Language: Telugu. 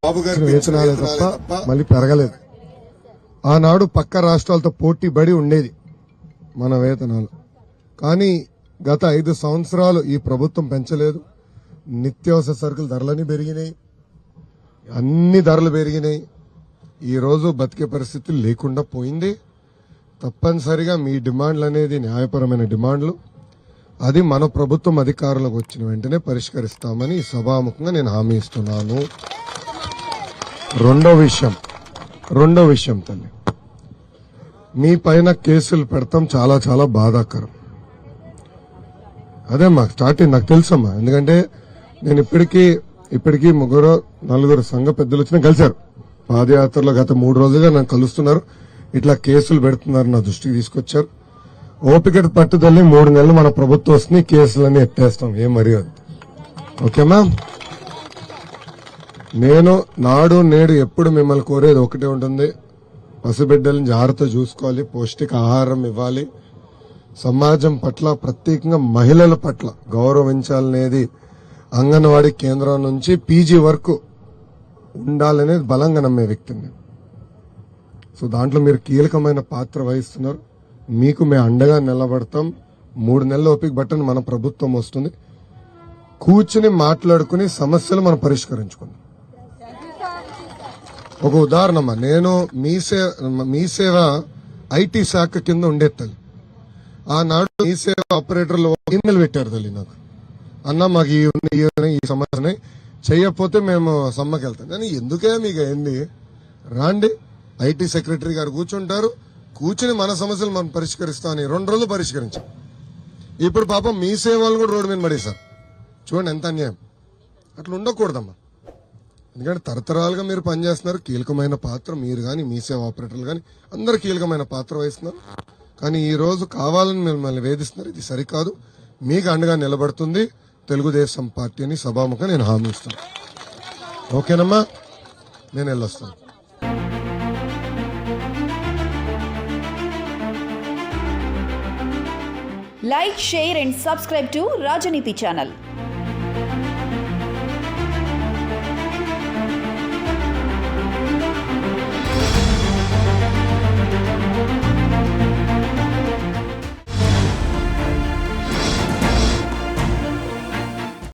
వేతనాలే తప్ప మళ్ళీ పెరగలేదు. ఆనాడు పక్క రాష్ట్రాలతో పోటీ పడి ఉండేది మన వేతనాలు. కానీ గత 5 సంవత్సరాలు ఈ ప్రభుత్వం పెంచలేదు. నిత్యావసర సరుకుల ధరలని పెరిగినాయి, అన్ని ధరలు పెరిగినాయి. ఈరోజు బతికే పరిస్థితి లేకుండా పోయింది. తప్పనిసరిగా మీ డిమాండ్లు అనేది న్యాయపరమైన డిమాండ్లు, అది మన ప్రభుత్వం అధికారంలోకి వచ్చిన వెంటనే పరిష్కరిస్తామని సభాముఖంగా నేను హామీ ఇస్తున్నాను. రెండో విషయం తల్లి, మీ పైన కేసులు పెడతాం చాలా చాలా బాధాకరం. అదే మా స్టార్టింగ్ నాకు తెలుసమ్మా, ఎందుకంటే నేను ఇప్పటికీ 3-4 సంఘ పెద్దలు వచ్చినా కలిశారు. పాదయాత్రలో గత 3 రోజులుగా నన్ను కలుస్తున్నారు. ఇట్లా కేసులు పెడుతున్నారు, నా దృష్టికి తీసుకొచ్చారు. ఓపిక పట్టుదలని 3 నెలలు మన ప్రభుత్వం వస్తుంది, కేసులన్నీ ఎత్తేస్తాం, ఏం మర్యాద. ఓకేమా? నేను నాడు నేడు ఎప్పుడు మిమ్మల్ని కోరేది ఒకటే ఉంటుంది, పసిబిడ్డలను జాగ్రత్త చూసుకోవాలి, పౌష్టిక ఆహారం ఇవ్వాలి, సమాజం పట్ల ప్రత్యేకంగా మహిళల పట్ల గౌరవించాలనేది అంగన్వాడీ కేంద్రం నుంచి పీజీ వరకు ఉండాలనేది బలంగా నమ్మే వ్యక్తిని. సో దాంట్లో మీరు కీలకమైన పాత్ర వహిస్తున్నారు. మీకు మేము అండగా నిలబడతాం. 3 నెలల ఓపిక బట్టని మన ప్రభుత్వం వస్తుంది. కూర్చుని మాట్లాడుకుని సమస్యలు మనం పరిష్కరించుకుందాం. ఒక ఉదాహరణమ్మా, నేను మీ సేవ ఐటీ శాఖ కింద ఉండేది. ఆనాడు మీ సేవ ఆపరేటర్లు ఈమెయిల్ పెట్టారు తల్లి నాకు, అన్న మాకు ఈ సమస్యని చెయ్యకపోతే మేము సమ్మకి వెళ్తాం. కానీ ఎందుకే మీకు ఏంది, రాండి ఐటీ సెక్రటరీ గారు కూర్చుంటారు, కూర్చుని మన సమస్యలు మనం పరిష్కరిస్తామని 2 రోజులు పరిష్కరించాం. ఇప్పుడు పాపం మీ సేవలు కూడా రోడ్డు మీద పడేశారు. చూడండి ఎంత అన్యాయం. అట్లా ఉండకూడదమ్మా. ఎందుకంటే తరతరాలుగా మీరు పనిచేస్తున్నారు, కీలకమైన పాత్ర మీరు కానీ మీ సేవ ఆపరేటర్లు కానీ అందరు కీలకమైన పాత్ర వహిస్తున్నారు. కానీ ఈ రోజు కావాలని మిమ్మల్ని వేధిస్తున్నారు, ఇది సరికాదు. మీకు అండగా నిలబడుతుంది తెలుగుదేశం పార్టీ అని సభాముఖంగా నేను హామీ ఇస్తున్నాను. ఓకేనమ్మా? నేను వెళ్ళొస్తాను. Like, share and subscribe to Rajaniti channel.